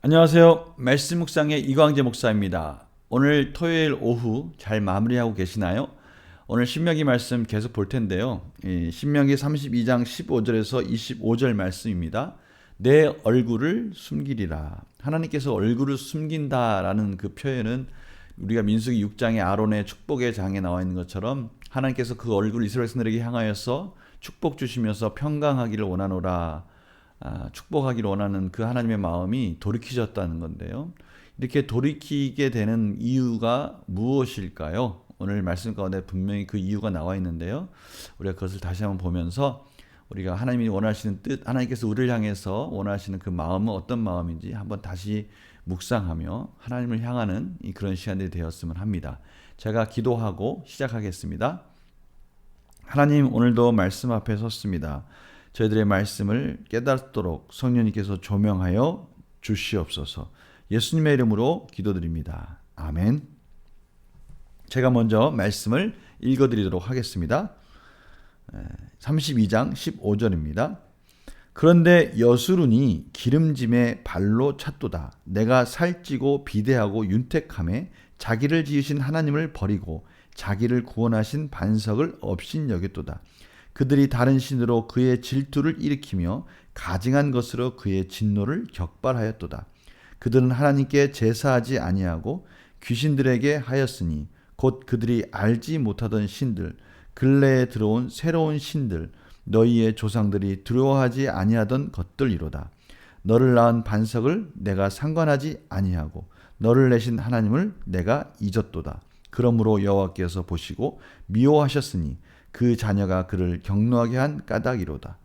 안녕하세요. 말씀 묵상의 이광재 목사입니다. 오늘 토요일 오후 잘 마무리하고 계시나요? 오늘 신명기 말씀 계속 볼 텐데요. 신명기 32장 15절에서 25절 말씀입니다. 내 얼굴을 숨기리라. 하나님께서 얼굴을 숨긴다라는 그 표현은 우리가 민수기 6장의 아론의 축복의 장에 나와 있는 것처럼 하나님께서 그 얼굴을 이스라엘 백성들에게 향하여서 축복 주시면서 평강하기를 원하노라. 축복하기를 원하는 그 하나님의 마음이 돌이키셨다는 건데요. 이렇게 돌이키게 되는 이유가 무엇일까요? 오늘 말씀 가운데 분명히 그 이유가 나와 있는데요. 우리가 그것을 다시 한번 보면서 우리가 하나님이 원하시는 뜻, 하나님께서 우리를 향해서 원하시는 그 마음은 어떤 마음인지 한번 다시 묵상하며 하나님을 향하는 그런 시간들이 되었으면 합니다. 제가 기도하고 시작하겠습니다. 하나님, 오늘도 말씀 앞에 섰습니다. 저희들의 말씀을 깨닫도록 성령님께서 조명하여 주시옵소서. 예수님의 이름으로 기도드립니다. 아멘. 제가 먼저 말씀을 읽어드리도록 하겠습니다. 32장 15절입니다. 그런데 여수룬이 기름짐에 발로 찼도다. 내가 살찌고 비대하고 윤택함에 자기를 지으신 하나님을 버리고 자기를 구원하신 반석을 업신여겼도다. 그들이 다른 신으로 그의 질투를 일으키며 가증한 것으로 그의 진노를 격발하였도다. 그들은 하나님께 제사하지 아니하고 귀신들에게 하였으니 곧 그들이 알지 못하던 신들, 근래에 들어온 새로운 신들, 너희의 조상들이 두려워하지 아니하던 것들이로다. 너를 낳은 반석을 내가 상관하지 아니하고 너를 내신 하나님을 내가 잊었도다. 그러므로 여호와께서 보시고 미워하셨으니 그 자녀가 그를 경노하게 한 까닭이로다.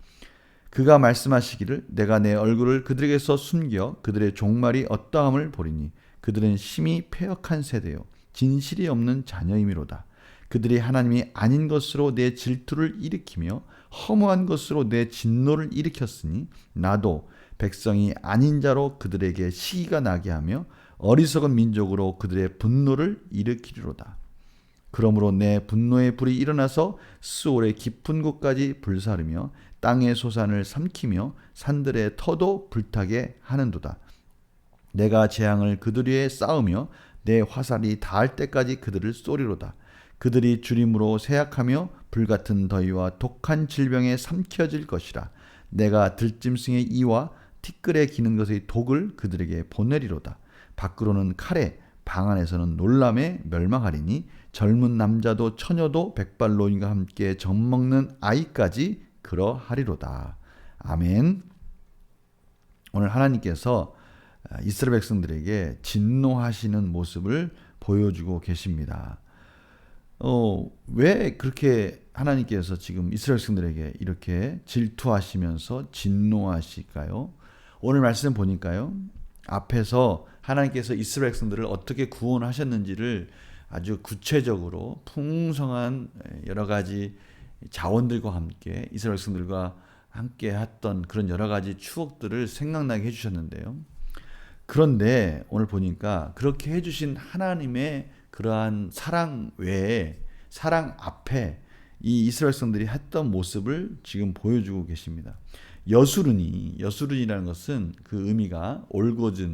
그가 말씀하시기를 내가 내 얼굴을 그들에게서 숨겨 그들의 종말이 어떠함을 보리니 그들은 심히 패역한 세대요 진실이 없는 자녀이미로다. 그들이 하나님이 아닌 것으로 내 질투를 일으키며 허무한 것으로 내 진노를 일으켰으니 나도 백성이 아닌 자로 그들에게 시기가 나게 하며 어리석은 민족으로 그들의 분노를 일으키리로다. 그러므로 내 분노의 불이 일어나서 스올의 깊은 곳까지 불사르며 땅의 소산을 삼키며 산들의 터도 불타게 하는도다. 내가 재앙을 그들 위에 쌓으며 내 화살이 닿을 때까지 그들을 쏘리로다. 그들이 주림으로 쇠약하며 불같은 더위와 독한 질병에 삼켜질 것이라. 내가 들짐승의 이와 티끌에 기는 것의 독을 그들에게 보내리로다. 밖으로는 칼에 방 안에서는 놀람에 멸망하리니 젊은 남자도 처녀도 백발노인과 함께 젖먹는 아이까지 그러하리로다. 아멘. 오늘 하나님께서 이스라엘 백성들에게 진노하시는 모습을 보여주고 계십니다. 왜 그렇게 하나님께서 지금 이스라엘 백성들에게 이렇게 질투하시면서 진노하실까요? 오늘 말씀 보니까요. 앞에서 하나님께서 이스라엘 백성들을 어떻게 구원하셨는지를 아주 구체적으로 풍성한 여러 가지 자원들과 함께 이스라엘 백성들과 함께 했던 그런 여러 가지 추억들을 생각나게 해주셨는데요. 그런데 오늘 보니까 그렇게 해주신 하나님의 그러한 사랑 외에 사랑 앞에 이 이스라엘 백성들이 했던 모습을 지금 보여주고 계십니다. 여수른이라는 것은 그 의미가 올곧은이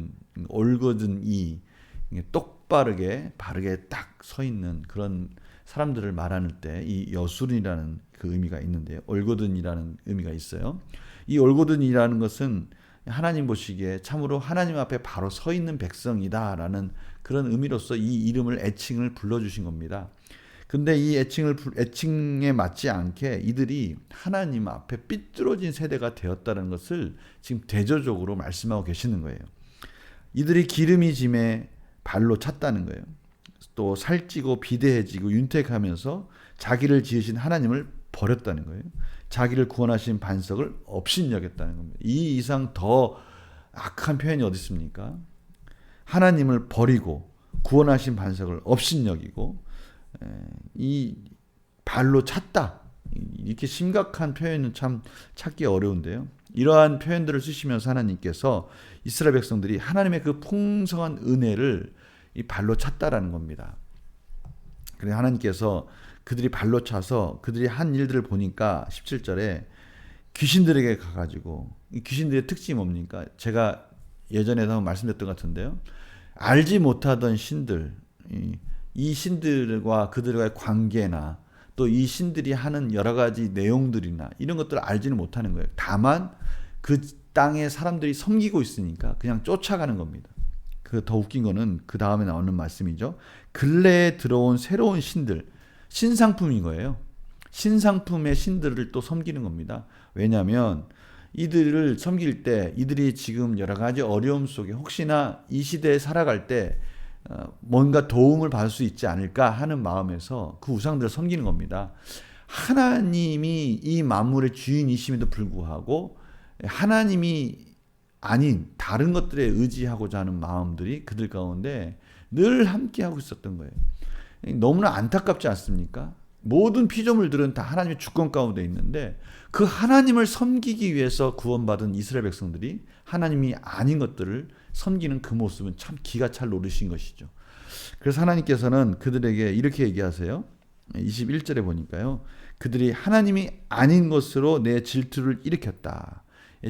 똑바르게 바르게 딱 서 있는 그런 사람들을 말하는 때 이 여수른이라는 그 의미가 있는데요. 올곧은이라는 의미가 있어요. 이 올곧은이라는 것은 하나님 보시기에 참으로 하나님 앞에 바로 서 있는 백성이다라는 그런 의미로서 이 이름을 애칭을 불러주신 겁니다. 근데 이 애칭에 맞지 않게 이들이 하나님 앞에 삐뚤어진 세대가 되었다는 것을 지금 대조적으로 말씀하고 계시는 거예요. 이들이 기름이 짐에 발로 찼다는 거예요. 또 살찌고 비대해지고 윤택하면서 자기를 지으신 하나님을 버렸다는 거예요. 자기를 구원하신 반석을 업신여겼다는 겁니다. 이 이상 더 악한 표현이 어디 있습니까? 하나님을 버리고 구원하신 반석을 업신여기고 이 발로 찼다. 이렇게 심각한 표현은 참 찾기 어려운데요. 이러한 표현들을 쓰시면서 하나님께서 이스라엘 백성들이 하나님의 그 풍성한 은혜를 이 발로 찼다라는 겁니다. 그래서 하나님께서 그들이 발로 차서 그들이 한 일들을 보니까 17절에 귀신들에게 가가지고 이 귀신들의 특징이 뭡니까? 제가 예전에도 한번 말씀드렸던 것 같은데요. 알지 못하던 신들, 이 신들과 그들과의 관계나 또 이 신들이 하는 여러 가지 내용들이나 이런 것들을 알지는 못하는 거예요. 다만 그 땅에 사람들이 섬기고 있으니까 그냥 쫓아가는 겁니다. 그 더 웃긴 거는 그 다음에 나오는 말씀이죠. 근래에 들어온 새로운 신들, 신상품인 거예요. 신상품의 신들을 또 섬기는 겁니다. 왜냐하면 이들을 섬길 때 이들이 지금 여러 가지 어려움 속에 혹시나 이 시대에 살아갈 때 뭔가 도움을 받을 수 있지 않을까 하는 마음에서 그 우상들을 섬기는 겁니다. 하나님이 이 만물의 주인이심에도 불구하고 하나님이 아닌 다른 것들에 의지하고자 하는 마음들이 그들 가운데 늘 함께하고 있었던 거예요. 너무나 안타깝지 않습니까? 모든 피조물들은 다 하나님의 주권 가운데 있는데 그 하나님을 섬기기 위해서 구원받은 이스라엘 백성들이 하나님이 아닌 것들을 섬기는 그 모습은 참 기가 찰 노릇인 것이죠. 그래서 하나님께서는 그들에게 이렇게 얘기하세요. 21절에 보니까요. 그들이 하나님이 아닌 것으로 내 질투를 일으켰다.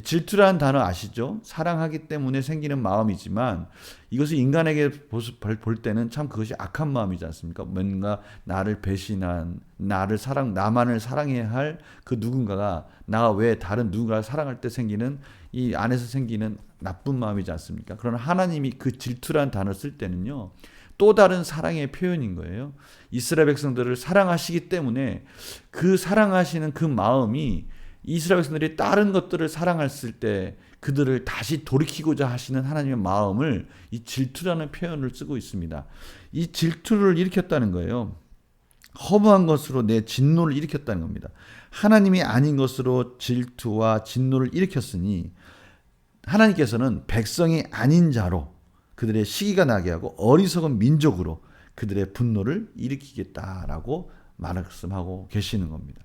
질투라는 단어 아시죠? 사랑하기 때문에 생기는 마음이지만 이것을 인간에게 볼 때는 참 그것이 악한 마음이지 않습니까? 뭔가 나를 배신한, 나만을 사랑해야 할 그 누군가가 나가 왜 다른 누군가를 사랑할 때 생기는 이 안에서 생기는 나쁜 마음이지 않습니까? 그러나 하나님이 그 질투라는 단어를 쓸 때는요. 또 다른 사랑의 표현인 거예요. 이스라엘 백성들을 사랑하시기 때문에 그 사랑하시는 그 마음이 이스라엘 백성들이 다른 것들을 사랑했을 때 그들을 다시 돌이키고자 하시는 하나님의 마음을 이 질투라는 표현을 쓰고 있습니다. 이 질투를 일으켰다는 거예요. 허무한 것으로 내 진노를 일으켰다는 겁니다. 하나님이 아닌 것으로 질투와 진노를 일으켰으니 하나님께서는 백성이 아닌 자로 그들의 시기가 나게 하고 어리석은 민족으로 그들의 분노를 일으키겠다라고 말씀하고 계시는 겁니다.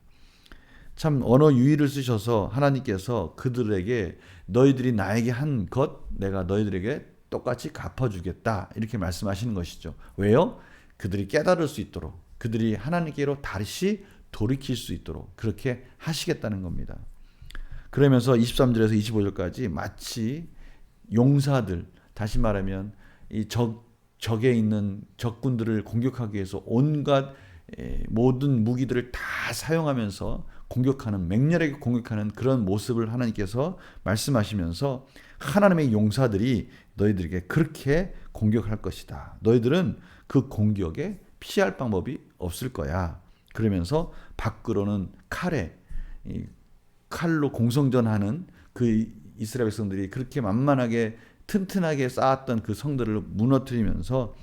참 언어 유희를 쓰셔서 하나님께서 그들에게 너희들이 나에게 한 것 내가 너희들에게 똑같이 갚아주겠다 이렇게 말씀하시는 것이죠. 왜요? 그들이 깨달을 수 있도록 그들이 하나님께로 다시 돌이킬 수 있도록 그렇게 하시겠다는 겁니다. 그러면서 23절에서 25절까지 마치 용사들 다시 말하면 이 적에 있는 적군들을 공격하기 위해서 온갖 모든 무기들을 다 사용하면서 공격하는 맹렬하게 공격하는 그런 모습을 하나님께서 말씀하시면서 하나님의 용사들이 너희들에게 그렇게 공격할 것이다. 너희들은 그 공격에 피할 방법이 없을 거야. 그러면서 밖으로는 칼로 공성전하는 그 이스라엘 백성들이 그렇게 만만하게 튼튼하게 쌓았던 그 성들을 무너뜨리면서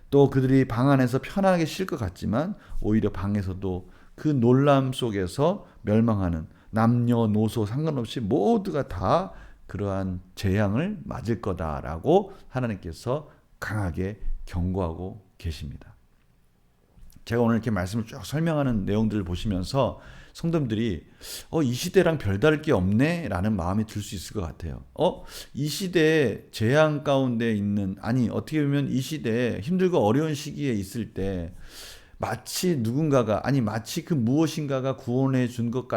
또 그들이 방 안에서 편안하게 쉴 것 같지만 오히려 방에서도 그 놀람 속에서 멸망하는 남녀노소 상관없이 모두가 다 그러한 재앙을 맞을 거다라고 하나님께서 강하게 경고하고 계십니다. 제가 오늘 이렇게 말씀을 쭉 설명하는 내용들을 보시면서 성도님들이 이 시대랑 별다를 게 없네 라는 마음이 들 수 있을 것 같아요. 이 시대에 재앙 가운데 있는 어떻게 보면 이 시대에 힘들고 어려운 시기에 있을 때 마치 누군가가 마치 그 무엇인가가 구원해 줄 것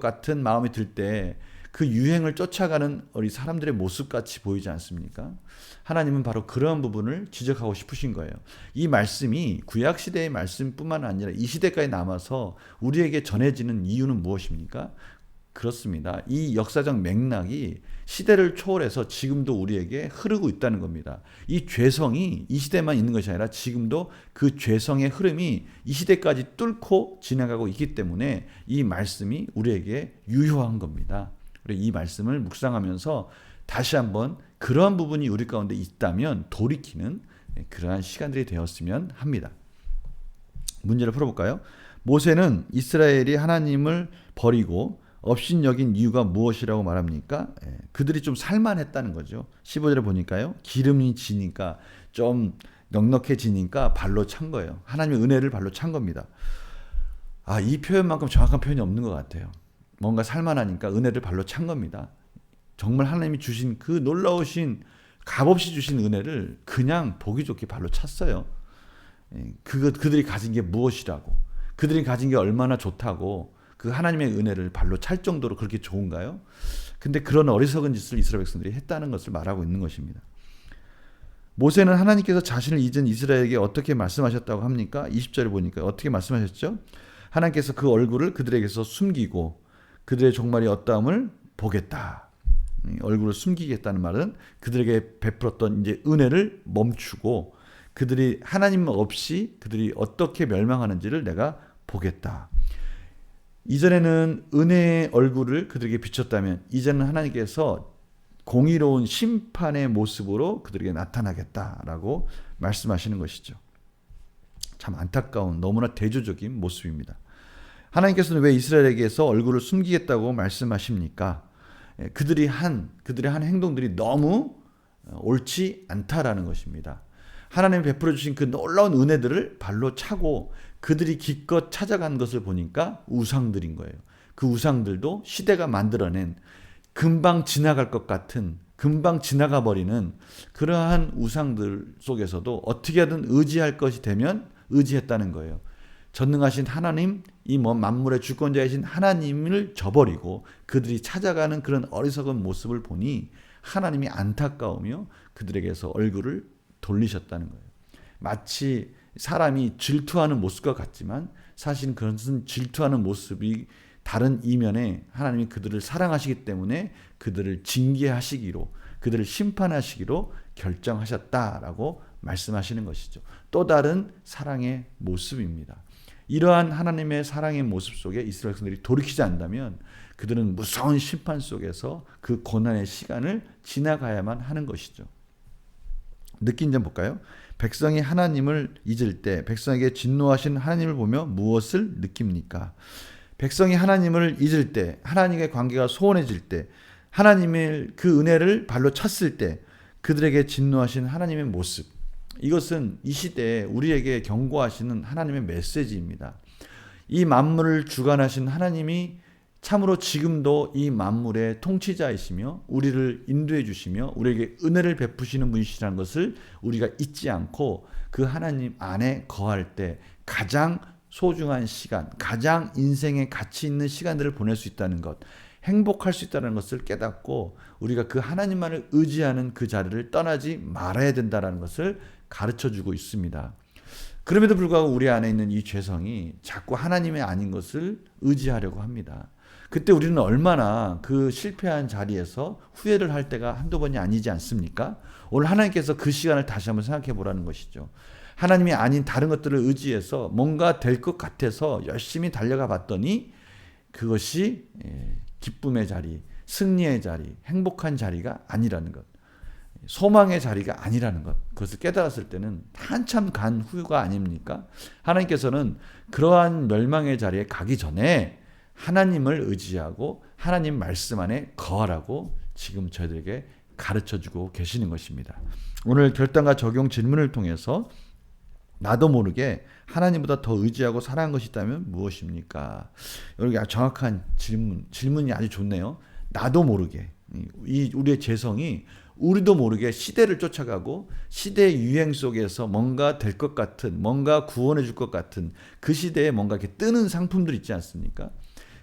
같은 마음이 들 때 그 유행을 쫓아가는 우리 사람들의 모습같이 보이지 않습니까? 하나님은 바로 그런 부분을 지적하고 싶으신 거예요. 이 말씀이 구약시대의 말씀뿐만 아니라 이 시대까지 남아서 우리에게 전해지는 이유는 무엇입니까? 그렇습니다. 이 역사적 맥락이 시대를 초월해서 지금도 우리에게 흐르고 있다는 겁니다. 이 죄성이 이 시대만 있는 것이 아니라 지금도 그 죄성의 흐름이 이 시대까지 뚫고 지나가고 있기 때문에 이 말씀이 우리에게 유효한 겁니다. 그래서 이 말씀을 묵상하면서 다시 한번 그러한 부분이 우리 가운데 있다면 돌이키는 그러한 시간들이 되었으면 합니다. 문제를 풀어볼까요? 모세는 이스라엘이 하나님을 버리고 업신여긴 이유가 무엇이라고 말합니까? 그들이 좀 살만했다는 거죠. 15절에 보니까요. 기름이 지니까 좀 넉넉해지니까 발로 찬 거예요. 하나님의 은혜를 발로 찬 겁니다. 이 표현만큼 정확한 표현이 없는 것 같아요. 뭔가 살만하니까 은혜를 발로 찬 겁니다. 정말 하나님이 주신 그 놀라우신 값없이 주신 은혜를 그냥 보기 좋게 발로 찼어요. 그들이 가진 게 무엇이라고, 그들이 가진 게 얼마나 좋다고, 그 하나님의 은혜를 발로 찰 정도로 그렇게 좋은가요? 근데 그런 어리석은 짓을 이스라엘 백성들이 했다는 것을 말하고 있는 것입니다. 모세는 하나님께서 자신을 잊은 이스라엘에게 어떻게 말씀하셨다고 합니까? 20절에 보니까 어떻게 말씀하셨죠? 하나님께서 그 얼굴을 그들에게서 숨기고 그들의 종말이 어떠함을 보겠다. 얼굴을 숨기겠다는 말은 그들에게 베풀었던 이제 은혜를 멈추고 그들이 하나님 없이 그들이 어떻게 멸망하는지를 내가 보겠다. 이전에는 은혜의 얼굴을 그들에게 비췄다면 이제는 하나님께서 공의로운 심판의 모습으로 그들에게 나타나겠다라고 말씀하시는 것이죠. 참 안타까운 너무나 대조적인 모습입니다. 하나님께서는 왜 이스라엘에게서 얼굴을 숨기겠다고 말씀하십니까? 그들이 한 행동들이 너무 옳지 않다라는 것입니다. 하나님이 베풀어 주신 그 놀라운 은혜들을 발로 차고 그들이 기껏 찾아간 것을 보니까 우상들인 거예요. 그 우상들도 시대가 만들어낸 금방 지나갈 것 같은, 금방 지나가 버리는 그러한 우상들 속에서도 어떻게 하든 의지할 것이 되면 의지했다는 거예요. 전능하신 하나님, 이 만물의 주권자이신 하나님을 저버리고 그들이 찾아가는 그런 어리석은 모습을 보니 하나님이 안타까우며 그들에게서 얼굴을 돌리셨다는 거예요. 마치 사람이 질투하는 모습과 같지만 사실 그것은 질투하는 모습이 다른 이면에 하나님이 그들을 사랑하시기 때문에 그들을 징계하시기로, 그들을 심판하시기로 결정하셨다라고 말씀하시는 것이죠. 또 다른 사랑의 모습입니다. 이러한 하나님의 사랑의 모습 속에 이스라엘 백성들이 돌이키지 않는다면 그들은 무서운 심판 속에서 그 고난의 시간을 지나가야만 하는 것이죠. 느낀 점 볼까요? 백성이 하나님을 잊을 때 백성에게 진노하신 하나님을 보며 무엇을 느낍니까? 백성이 하나님을 잊을 때, 하나님의 관계가 소원해질 때, 하나님의 그 은혜를 발로 찼을 때 그들에게 진노하신 하나님의 모습, 이것은 이 시대에 우리에게 경고하시는 하나님의 메시지입니다. 이 만물을 주관하신 하나님이 참으로 지금도 이 만물의 통치자이시며 우리를 인도해 주시며 우리에게 은혜를 베푸시는 분이시라는 것을 우리가 잊지 않고 그 하나님 안에 거할 때 가장 소중한 시간, 가장 인생에 가치 있는 시간들을 보낼 수 있다는 것, 행복할 수 있다는 것을 깨닫고 우리가 그 하나님만을 의지하는 그 자리를 떠나지 말아야 된다는 것을 가르쳐주고 있습니다. 그럼에도 불구하고 우리 안에 있는 이 죄성이 자꾸 하나님의 아닌 것을 의지하려고 합니다. 그때 우리는 얼마나 그 실패한 자리에서 후회를 할 때가 한두 번이 아니지 않습니까? 오늘 하나님께서 그 시간을 다시 한번 생각해 보라는 것이죠. 하나님이 아닌 다른 것들을 의지해서 뭔가 될 것 같아서 열심히 달려가 봤더니 그것이 기쁨의 자리, 승리의 자리, 행복한 자리가 아니라는 것, 소망의 자리가 아니라는 것, 그것을 깨달았을 때는 한참 간 후가 아닙니까? 하나님께서는 그러한 멸망의 자리에 가기 전에 하나님을 의지하고 하나님 말씀 안에 거하라고 지금 저희들에게 가르쳐주고 계시는 것입니다. 오늘 결단과 적용 질문을 통해서 나도 모르게 하나님보다 더 의지하고 사랑한 것이 있다면 무엇입니까? 여기 정확한 질문이 아주 좋네요. 나도 모르게, 우리의 죄성이 우리도 모르게 시대를 쫓아가고 시대의 유행 속에서 뭔가 될 것 같은, 뭔가 구원해 줄 것 같은 그 시대에 뭔가 이렇게 뜨는 상품들 있지 않습니까?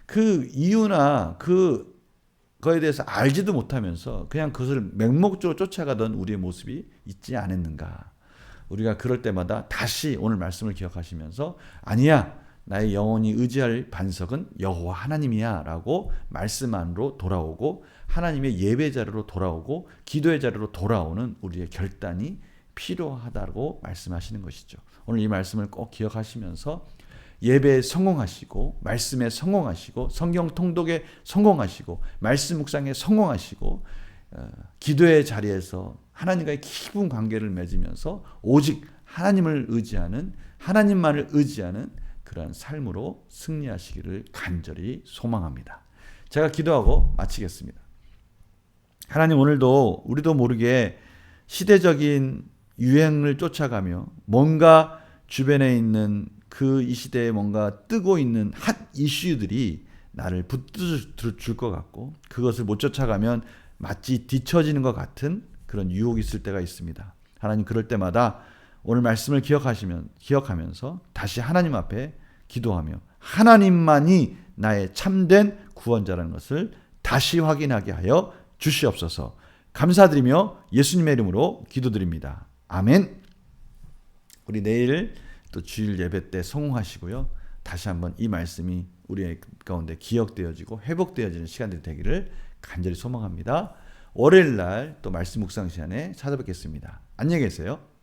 그 이유나 그거에 대해서 알지도 못하면서 그냥 그것을 맹목적으로 쫓아가던 우리의 모습이 있지 않았는가? 우리가 그럴 때마다 다시 오늘 말씀을 기억하시면서 아니야, 나의 영원히 의지할 반석은 여호와 하나님이야 라고 말씀 안으로 돌아오고 하나님의 예배 자리로 돌아오고 기도의 자리로 돌아오는 우리의 결단이 필요하다고 말씀하시는 것이죠. 오늘 이 말씀을 꼭 기억하시면서 예배에 성공하시고 말씀에 성공하시고 성경 통독에 성공하시고 말씀 묵상에 성공하시고 기도의 자리에서 하나님과의 깊은 관계를 맺으면서 오직 하나님을 의지하는, 하나님만을 의지하는 그러한 삶으로 승리하시기를 간절히 소망합니다. 제가 기도하고 마치겠습니다. 하나님, 오늘도 우리도 모르게 시대적인 유행을 쫓아가며 뭔가 주변에 있는 이 시대에 뭔가 뜨고 있는 핫 이슈들이 나를 붙들어 줄 것 같고 그것을 못 쫓아가면 마치 뒤처지는 것 같은 그런 유혹이 있을 때가 있습니다. 하나님, 그럴 때마다 오늘 말씀을 기억하면서 다시 하나님 앞에 기도하며 하나님만이 나의 참된 구원자라는 것을 다시 확인하게 하여 주시옵소서. 감사드리며 예수님의 이름으로 기도드립니다. 아멘. 우리 내일 또 주일 예배 때 성공하시고요. 다시 한번 이 말씀이 우리 가운데 기억되어지고 회복되어지는 시간들이 되기를 간절히 소망합니다. 월요일 날 또 말씀 묵상 시간에 찾아뵙겠습니다. 안녕히 계세요.